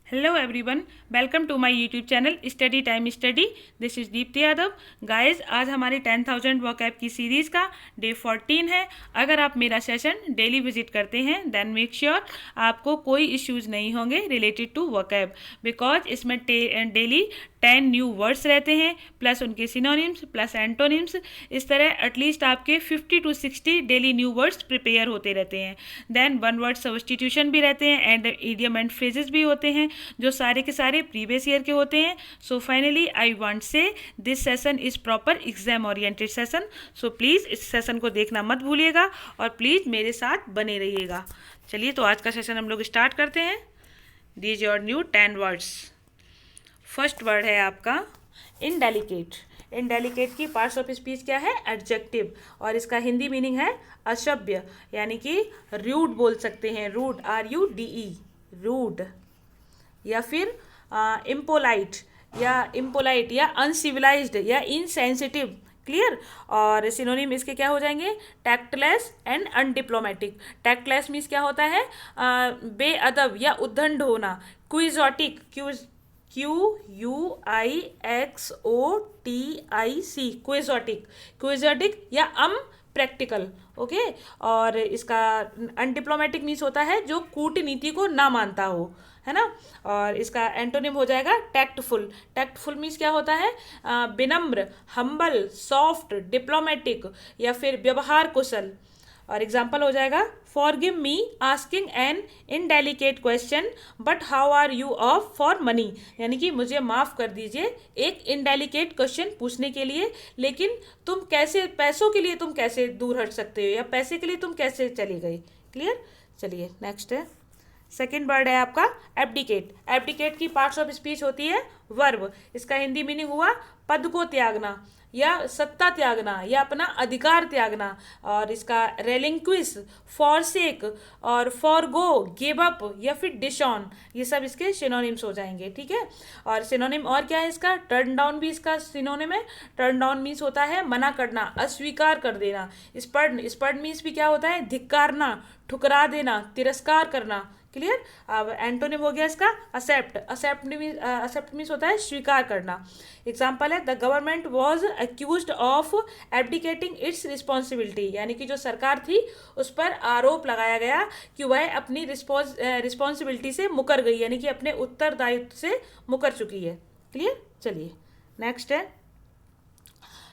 Hello everyone, welcome to my YouTube channel Study Time Study. This is Deepti Yadav. Guys आज हमारी 10,000 vocab की series का day 14 है. अगर आप मेरा सेशन डेली विजिट करते हैं देन मेक श्योर आपको कोई इश्यूज़ नहीं होंगे रिलेटेड टू वोकैब, बिकॉज इसमें डेली 10 न्यू वर्ड्स रहते हैं प्लस उनके सिनोनिम्स प्लस एंटोनिम्स. इस तरह एटलीस्ट आपके 50 to 60 daily new words prepare होते रहते हैं. देन वन वर्ड सब्स्टिट्यूशन भी रहते हैं एंड इडियम एंड फ्रेजेस भी होते हैं जो सारे के सारे प्रीवियस ईयर के होते हैं. So finally I want say this session is proper exam oriented session. So please इस सेशन को देखना मत भूलिएगा और प्लीज़ मेरे साथ बने रहिएगा. चलिए तो आज का सेशन हम लोग स्टार्ट करते हैं. These your new 10 words. First word है आपका इनडेलिकेट. इनडेलिकेट की पार्ट्स ऑफ स्पीच क्या है? एडजेक्टिव. और इसका हिंदी मीनिंग है असभ्य, यानी कि रूड बोल सकते हैं. Rude, RUDE, rude. या फिर इम्पोलाइट या अनसिविलाइज्ड या इनसेंसिटिव. क्लियर. और सिनोनिम इसके क्या हो जाएंगे? टैक्टलेस एंड अनडिप्लोमेटिक. टैक्टलेस मीन्स क्या होता है? बेअदब या उद्दंड होना. क्विजोटिक, QUIXOTIC, क्विजोटिक या प्रैक्टिकल. ओके. और इसका अनडिप्लोमेटिक मीन्स होता है जो कूटनीति को ना मानता हो, है ना. और इसका एंटोनिम हो जाएगा टैक्टफुल. टैक्टफुल मीन्स क्या होता है? विनम्र, हम्बल, सॉफ्ट, डिप्लोमेटिक या फिर व्यवहार कुशल. और एग्जाम्पल हो जाएगा forgive me asking an indelicate question but how are you off for money. यानी कि मुझे माफ़ कर दीजिए एक इनडेलिकेट क्वेश्चन पूछने के लिए, लेकिन तुम कैसे, पैसों के लिए तुम कैसे दूर हट सकते हो या पैसे के लिए तुम कैसे चली गई. क्लियर. चलिए नेक्स्ट है. सेकेंड वर्ड है आपका एब्डिकेट. एब्डिकेट की पार्ट्स ऑफ स्पीच होती है वर्ब. इसका हिंदी मीनिंग हुआ पद को त्यागना या सत्ता त्यागना या अपना अधिकार त्यागना. और इसका रेलिंक्विश, फॉरसेक और फॉरगो, गिव अप या फिर डिशऑन, ये सब इसके सिनोनिम्स हो जाएंगे. ठीक है. और सिनोनिम और क्या है इसका? टर्न डाउन भी इसका सिनोनिम है. टर्न डाउन मीन्स होता है मना करना, अस्वीकार कर देना. स्पर्ड मीन्स भी क्या होता है? धिक्कारना, ठुकरा देना, तिरस्कार करना. क्लियर. अब एंटोनिम हो गया इसका असेप्ट. असेप्ट मीन्स होता है स्वीकार करना. एग्जाम्पल है the government was accused of abdicating its responsibility. यानी कि जो सरकार थी उस पर आरोप लगाया गया कि वह अपनी रिस्पॉन्सिबिलिटी से मुकर गई, यानी कि अपने उत्तरदायित्व से मुकर चुकी है. क्लियर. चलिए नेक्स्ट है.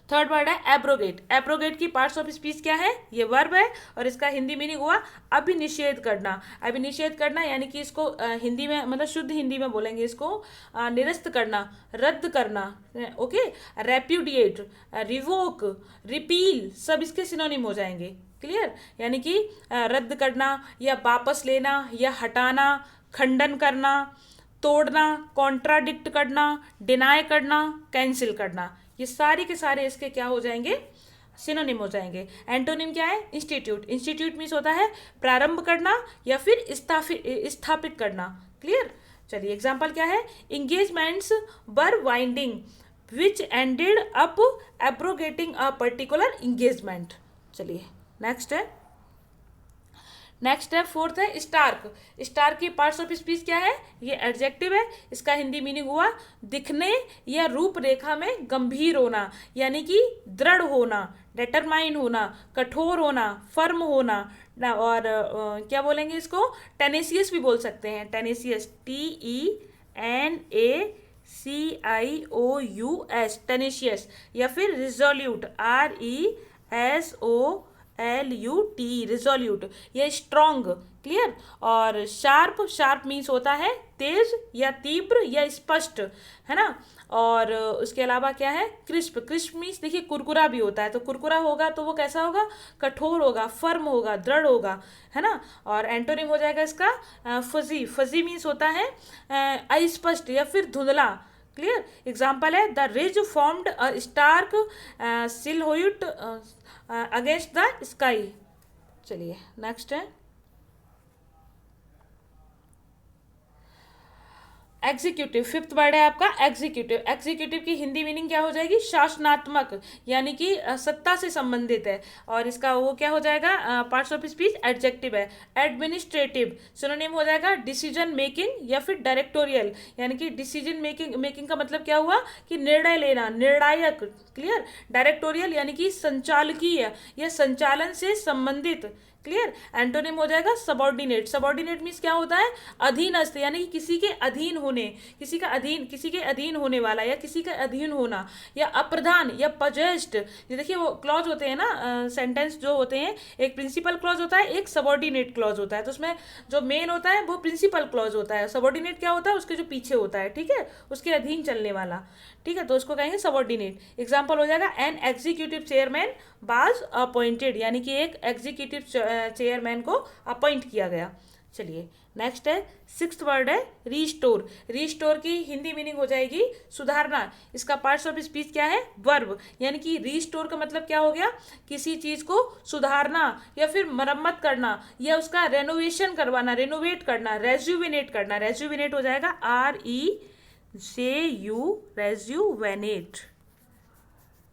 थर्ड वर्ड है एब्रोगेट. एब्रोगेट की पार्ट्स ऑफ स्पीच क्या है? ये वर्ब है और इसका हिंदी मीनिंग हुआ अभिनिषेध करना. अभिनिषेध करना यानी कि इसको हिंदी में, मतलब शुद्ध हिंदी में बोलेंगे इसको निरस्त करना, रद्द करना. ओके. रेप्यूडिएट, रिवोक, रिपील, सब इसके सिनोनिम हो जाएंगे. क्लियर. यानी कि रद्द करना या वापस लेना या हटाना, खंडन करना, तोड़ना, कॉन्ट्राडिक्ट करना, डिनाई करना, कैंसिल करना. ये सारे के सारे इसके क्या हो जाएंगे? सिनोनिम हो जाएंगे. एंटोनिम क्या है? इंस्टीट्यूट. इंस्टीट्यूट मीन्स होता है प्रारंभ करना या फिर स्थापित करना. क्लियर. चलिए एग्जाम्पल क्या है? Engagements were winding which ended up abrogating a particular engagement. चलिए नेक्स्ट है. नेक्स्ट है फोर्थ है स्टार्क. स्टार्क की पार्ट्स ऑफ स्पीच क्या है? ये एडजेक्टिव है. इसका हिंदी मीनिंग हुआ दिखने या रूपरेखा में गंभीर होना, यानी कि दृढ़ होना, डिटरमाइन होना, कठोर होना, फर्म होना. और क्या बोलेंगे इसको? टेनेसियस भी बोल सकते हैं. टेनेसियस, TENACIOUS, टेनेशियस. या फिर रिजोल्यूट, RESOLUT, रिजोल्यूट, ये स्ट्रॉन्ग. क्लियर. और शार्प मीन्स होता है तेज या तीव्र या स्पष्ट, है ना. और उसके अलावा क्या है? क्रिस्प मीन्स देखिए कुरकुरा भी होता है, तो कुरकुरा होगा तो वो कैसा होगा? कठोर होगा, फर्म होगा, दृढ़ होगा, है ना. और एंटोनिम हो जाएगा इसका फजी मीन्स होता है अस्पष्ट या फिर धुंधला. क्लियर. एग्जाम्पल है the ridge formed a stark silhouette against the sky. चलिए नेक्स्ट है एग्जीक्यूटिव, फिफ्थ वर्ड है आपका एग्जीक्यूटिव। एग्जीक्यूटिव की हिंदी मीनिंग क्या हो जाएगी? शासनात्मक, यानी कि सत्ता से संबंधित है। और इसका वो क्या हो जाएगा? पार्ट्स ऑफ स्पीच एडजेक्टिव है। एडमिनिस्ट्रेटिव सिनोनिम हो जाएगा डिसीजन मेकिंग या फिर डायरेक्टोरियल, यानी कि डिसीजन मेकिंग का मतलब क्या हुआ कि निर्णय लेना, निर्णायक। क्लियर। डायरेक्टोरियल यानी कि संचालकीय या संचालन से संबंधित। क्लियर। एंटोनिम हो जाएगा सबॉर्डिनेट। सबॉर्डिनेट मीन्स क्या होता है? अधीनस्थ, यानी कि किसी के अधीन होने, किसी के अधीन होने वाला या किसी के अधीन होना, या अप्रधान या पजेस्ट। ये देखिए वो क्लॉज होते हैं ना, सेंटेंस जो होते हैं, एक प्रिंसिपल क्लॉज होता है, एक सबॉर्डिनेट क्लॉज होता है। तो उसमें जो मेन होता है वो प्रिंसिपल क्लॉज होता है, सबॉर्डिनेट क्या होता है? उसके जो पीछे होता है, ठीक है, उसके अधीन चलने वाला। ठीक है, तो उसको कहेंगे सबॉर्डिनेट। एग्जाम्पल हो जाएगा an executive chairman was appointed, यानी कि एक एग्जीक्यूटिव चेयरमैन को अपॉइंट किया गया। चलिए नेक्स्ट है, सिक्स्थ वर्ड है रीस्टोर। रीस्टोर की हिंदी मीनिंग हो जाएगी सुधारना। इसका पार्ट्स ऑफ स्पीच क्या है? वर्ब। यानी कि रीस्टोर का मतलब क्या हो गया? किसी चीज को सुधारना या फिर मरम्मत करना या उसका रेनोवेशन करवाना, रेनोवेट करना, रेज्यूविनेट करना। रेज्यूविनेट हो जाएगा REJU, रेज्यूवेनेट,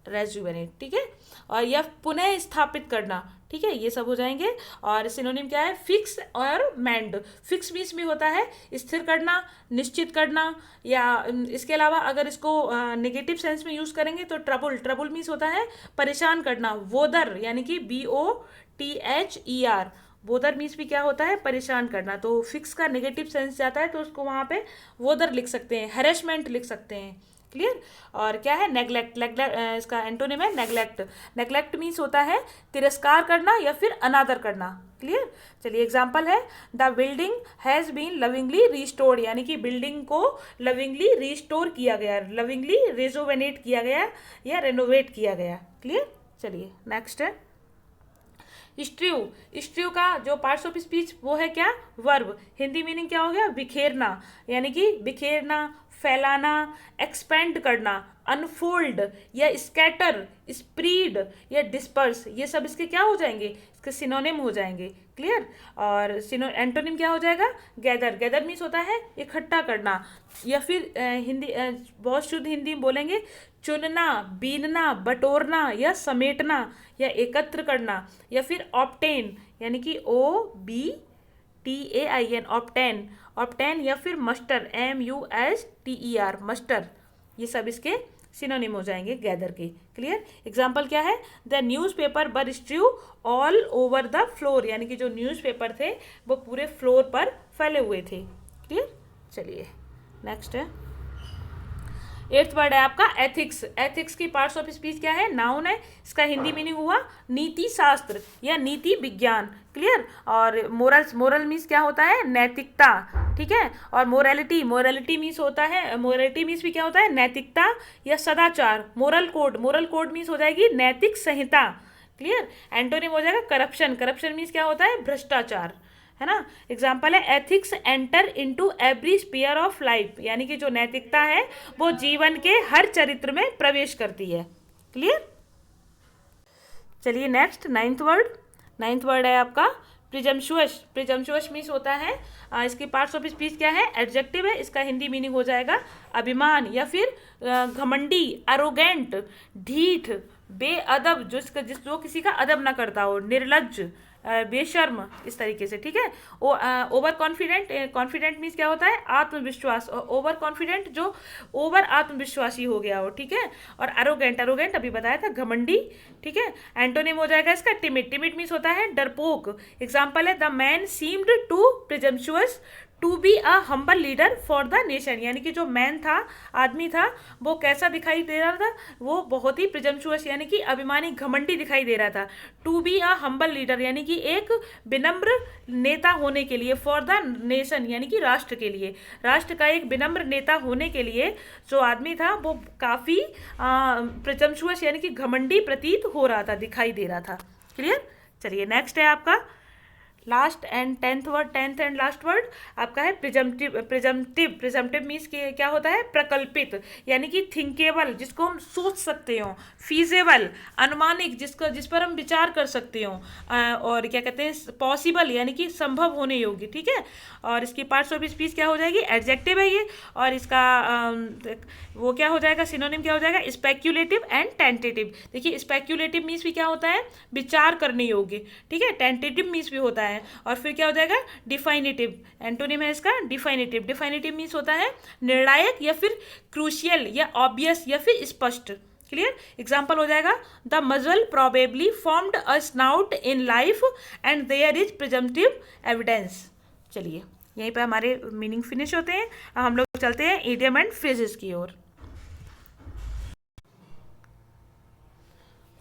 रेज्यूवेनेट। ठीक है, और यह पुनः स्थापित करना। ठीक है, ये सब हो जाएंगे। और सिनोनिम क्या है? फिक्स और मेंड। फिक्स मीन्स भी होता है स्थिर करना, निश्चित करना, या इसके अलावा अगर इसको नेगेटिव सेंस में यूज करेंगे तो ट्रबल। ट्रबल मीन्स होता है परेशान करना। वोदर यानी कि BOTHER, वोदर मीन्स भी क्या होता है? परेशान करना। तो फिक्स का नेगेटिव सेंस जाता है तो उसको वहाँ पे वोदर लिख सकते हैं, हैरेसमेंट लिख सकते हैं। क्लियर। और क्या है? नेग्लेक्ट। इसका एंटोनिम है नेग्लेक्ट। नेग्लेक्ट मीन्स होता है तिरस्कार करना या फिर अनादर करना। क्लियर। चलिए एग्जाम्पल है, the building has been lovingly restored, यानी कि बिल्डिंग को लविंगली रिस्टोर किया गया, लविंगली रेजोवेनेट किया गया या रेनोवेट किया गया। क्लियर। चलिए नेक्स्ट है स्ट्रू। स्ट्रू का जो पार्ट्स ऑफ स्पीच वो है क्या? वर्ब। हिंदी मीनिंग क्या हो गया? बिखेरना, यानी कि बिखेरना, फैलाना, एक्सपेंड करना, अनफोल्ड या स्कैटर, स्प्रीड या डिस्पर्स। ये सब इसके क्या हो जाएंगे? इसके सिनोनिम हो जाएंगे। क्लियर। और एंटोनिम क्या हो जाएगा? गैदर। गैदर मीन्स होता है इकट्ठा करना, या फिर हिंदी बहुत शुद्ध हिंदी में बोलेंगे चुनना, बीनना, बटोरना या समेटना या एकत्र करना, या फिर ऑब्टेन, यानी कि OBTAIN, ऑब्टेन, ऑब्टेन, या फिर मस्टर, MUSTER, मस्टर। ये सब इसके सिनोनिम हो जाएंगे गैदर के। क्लियर। एग्जाम्पल क्या है? The newspaper were strewn all over the floor, यानी कि जो न्यूज़पेपर थे वो पूरे फ्लोर पर फैले हुए थे। क्लियर। चलिए नेक्स्ट है, एट्थ वर्ड है आपका एथिक्स। एथिक्स की पार्ट्स ऑफ स्पीच क्या है? नाउन है। इसका हिंदी मीनिंग हुआ नीति शास्त्र या नीति विज्ञान। क्लियर। और मोरल मीन्स क्या होता है? नैतिकता। ठीक है। और मोरालिटी मीन्स होता है, मोरालिटी मीन्स भी क्या होता है? नैतिकता या सदाचार। मोरल कोड मीन्स हो जाएगी नैतिक संहिता। क्लियर। एंटोनिम हो जाएगा करप्शन। करप्शन मीन्स क्या होता है? भ्रष्टाचार, है ना। एग्जाम्पल है ethics enter into every sphere of life, यानी कि जो नैतिकता है वो जीवन के हर चरित्र में प्रवेश करती है। क्लियर। चलिए नेक्स्ट नाइन्थ वर्ड है आपका प्रिजम्पशुअस। प्रिजम्पशुअस मीन्स होता है इसकी पार्ट्स ऑफ स्पीच क्या है? एडजेक्टिव है। इसका हिंदी मीनिंग हो जाएगा अभिमान या फिर घमंडी, एरोगेंट, ढीठ, बेअदब, जो किसी का अदब ना करता हो, निर्लज्ज, बेशर्म, इस तरीके से। ठीक है। ओवर कॉन्फिडेंट मीन्स क्या होता है? आत्मविश्वास। ओवर कॉन्फिडेंट जो ओवर आत्मविश्वासी हो गया हो। ठीक है। और एरोगेंट अभी बताया था, घमंडी। ठीक है। एंटोनिम हो जाएगा इसका टिमिड मीन्स होता है डरपोक। एग्जाम्पल है the man seemed to presumptuous to be a humble leader for the nation, यानी कि जो मैन था, आदमी था, वो कैसा दिखाई दे रहा था? वो बहुत ही प्रिजम्पशुअस यानी कि अभिमानी, घमंडी दिखाई दे रहा था। To be a humble leader यानी कि एक विनम्र नेता होने के लिए, फॉर द नेशन यानी कि राष्ट्र के लिए, राष्ट्र का एक विनम्र नेता होने के लिए जो आदमी था वो काफ़ी प्रिजम्पशुअस यानी कि घमंडी प्रतीत हो रहा था, दिखाई दे रहा था। क्लियर। चलिए नेक्स्ट है आपका last and tenth and last word आपका है प्रिजम्पटिव मीन्स क्या होता है, प्रकल्पित, यानी कि थिंकेबल, जिसको हम सोच सकते हो, फीजेबल, अनुमानिक, जिस पर हम विचार कर सकते हो, और क्या कहते हैं, पॉसिबल, यानी कि संभव होने योग्य, ठीक है। और इसकी पार्ट्स ऑफ स्पीच क्या हो जाएगी, एडजेक्टिव है ये, और इसका वो क्या हो जाएगा, सिनोनिम क्या हो जाएगा, स्पेक्यूलेटिव एंड टेंटेटिव। देखिए स्पेक्यूलेटिव मीन्स भी क्या होता है, विचार करने योग्य, ठीक है। टेंटेटिव मीन्स भी होता है, और फिर क्या हो जाएगा, डिफाइनेटिव, एंटोनिम है इसका डिफाइनेटिव। डिफाइनेटिव मीन्स होता है निर्णायक या फिर क्रूशियल या ऑब्वियस या फिर स्पष्ट, क्लियर। एग्जाम्पल हो जाएगा, the muzzle probably formed a snout in life and there is presumptive evidence. चलिए यहीं पर हमारे मीनिंग फिनिश होते हैं। अब हम लोग चलते हैं इडियम एंड फ्रेजेस की ओर।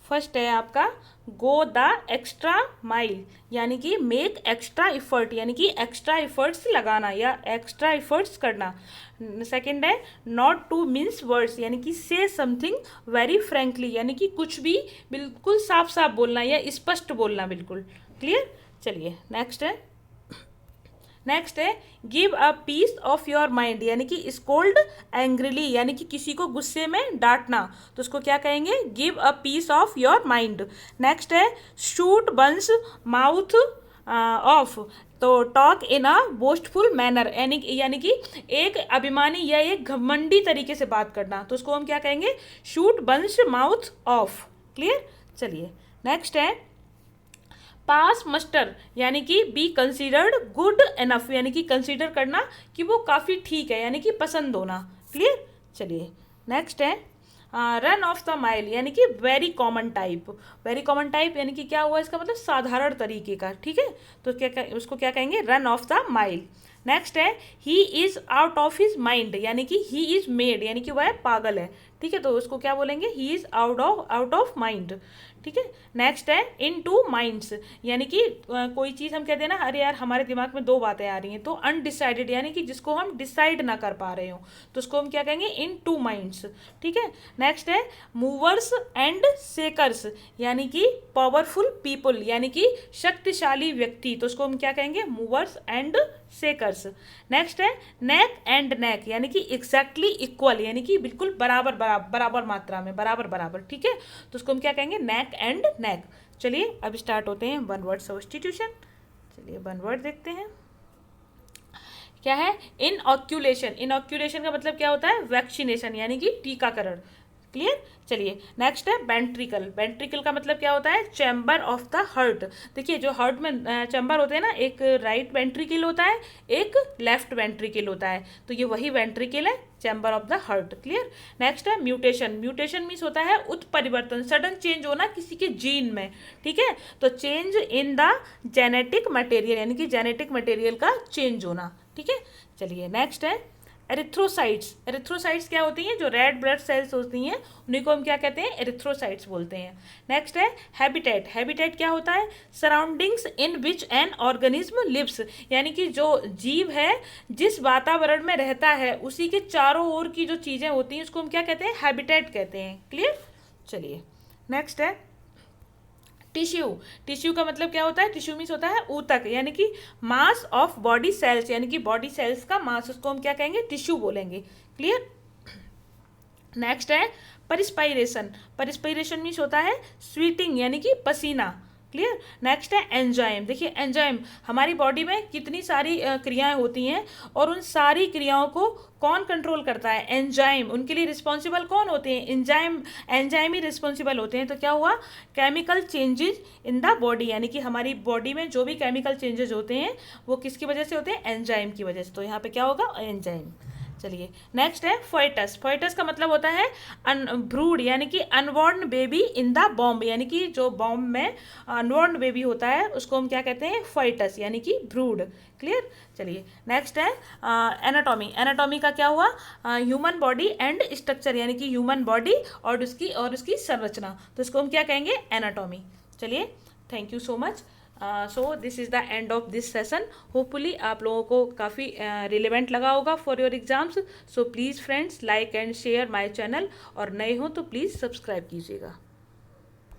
फर्स्ट है आपका गो द एक्स्ट्रा माइल, यानी कि मेक एक्स्ट्रा इफर्ट, यानी कि एक्स्ट्रा इफर्ट्स लगाना या एक्स्ट्रा इफर्ट्स करना। सेकंड है नॉट टू मिन्स वर्ड्स, यानी कि से समथिंग वेरी फ्रेंकली, यानी कि कुछ भी बिल्कुल साफ साफ बोलना या स्पष्ट बोलना, बिल्कुल क्लियर। चलिए नेक्स्ट है give a piece of your mind, यानी कि स्कोल्ड एंग्रीली, यानी कि किसी को गुस्से में डांटना, तो उसको क्या कहेंगे, give a piece of your mind. Next है shoot one's mouth off, to talk in a boastful manner, यानी कि एक अभिमानी या एक घमंडी तरीके से बात करना, तो उसको हम क्या कहेंगे, shoot one's mouth off, clear. चलिए नेक्स्ट है पास मस्टर, यानी कि बी कंसिडर्ड गुड एनफ, यानी कि कंसिडर करना कि वो काफ़ी ठीक है, यानी कि पसंद होना, क्लियर। चलिए नेक्स्ट है रन ऑफ द माइल, यानी कि वेरी कॉमन टाइप, यानी कि क्या हुआ, इसका मतलब साधारण तरीके का, ठीक है। तो क्या उसको क्या कहेंगे, run of the mile. Next है he is out of his mind, यानी कि ही इज़ मेड, यानी कि वह पागल है, ठीक है। तो उसको क्या बोलेंगे, ही इज़ आउट ऑफ माइंड, ठीक है। नेक्स्ट है इन टू माइंड्स, यानी कि कोई चीज़ हम कहते हैं ना, अरे यार हमारे दिमाग में दो बातें आ रही हैं, तो अनडिसाइडेड, यानी कि जिसको हम डिसाइड ना कर पा रहे हो, तो उसको हम क्या कहेंगे, इन टू माइंड्स, ठीक है। नेक्स्ट है मूवर्स एंड शेकर्स, यानी कि पावरफुल पीपल, यानी कि शक्तिशाली व्यक्ति, तो उसको हम क्या कहेंगे, मूवर्स एंड शेकर्स। नेक्स्ट है नेक एंड नेक, यानी कि एग्जैक्टली इक्वल, यानी कि बिल्कुल बराबर मात्रा में, बराबर, ठीक है। तो उसको हम क्या कहेंगे, नेक एंड नेक। चलिए अब स्टार्ट होते हैं वन वर्ड सब्स्टिट्यूशन। चलिए वन वर्ड देखते हैं क्या है, इनऑक्यूलेशन का मतलब क्या होता है, वैक्सीनेशन, यानी कि टीकाकरण, क्लियर। चलिए नेक्स्ट है वेंट्रिकल का मतलब क्या होता है, चैम्बर ऑफ द हार्ट। देखिए जो हार्ट में चैम्बर होते हैं ना, एक राइट वेंट्रिकल होता है, एक लेफ्ट वेंट्रिकल होता है, तो ये वही वेंट्रिकल है, chamber of the heart, clear. Next है म्यूटेशन मीन्स होता है उत्परिवर्तन, सडन चेंज होना किसी के जीन में, ठीक है। तो change in the genetic material, यानी कि जेनेटिक मटेरियल का चेंज होना, ठीक है। चलिए नेक्स्ट है एरिथ्रोसाइट्स क्या होती हैं, जो रेड ब्लड सेल्स होती हैं, उन्हीं को हम क्या कहते हैं, एरिथ्रोसाइट्स बोलते हैं। नेक्स्ट है हैबिटेट क्या होता है, surroundings in which an organism lives, यानी कि जो जीव है जिस वातावरण में रहता है उसी के चारों ओर की जो चीज़ें होती हैं उसको हम क्या कहते हैं, हैबिटेट कहते हैं, क्लियर। चलिए नेक्स्ट है टिश्यू का मतलब क्या होता है, टिश्यू मीन्स होता है ऊतक, यानी कि मास ऑफ बॉडी सेल्स, यानी कि बॉडी सेल्स का मास, उसको हम क्या कहेंगे, टिश्यू बोलेंगे, क्लियर। नेक्स्ट है परिस्पाइरेशन मीन्स होता है स्वीटिंग, यानी कि पसीना, क्लियर। नेक्स्ट है एंजाइम। देखिए एंजाइम हमारी बॉडी में कितनी सारी क्रियाएं होती हैं, और उन सारी क्रियाओं को कौन कंट्रोल करता है, एंजाइम। उनके लिए रिस्पॉन्सिबल कौन होते हैं, एंजाइम ही रिस्पॉन्सिबल होते हैं। तो क्या हुआ, chemical changes in the body, यानी कि हमारी बॉडी में जो भी केमिकल चेंजेस होते हैं वो किसकी वजह से होते हैं, एंजाइम की वजह से। तो यहाँ पे क्या होगा, एंजाइम। चलिए नेक्स्ट है फोइटस का मतलब होता है ब्रूड, यानी कि unborn baby in the bomb, यानी कि जो बॉम्ब में अनबॉर्न बेबी होता है उसको हम क्या कहते हैं, फोइटस, यानी कि ब्रूड, क्लियर। चलिए नेक्स्ट है एनाटॉमी का क्या हुआ, ह्यूमन बॉडी एंड स्ट्रक्चर, यानी कि ह्यूमन बॉडी और उसकी संरचना, तो इसको हम क्या कहेंगे, एनाटॉमी। चलिए thank you so much. So this is the end of this session. Hopefully आप लोगों को काफ़ी रिलेवेंट लगा होगा for your exams. So please friends like and share my channel, और नए हो तो प्लीज़ सब्सक्राइब कीजिएगा।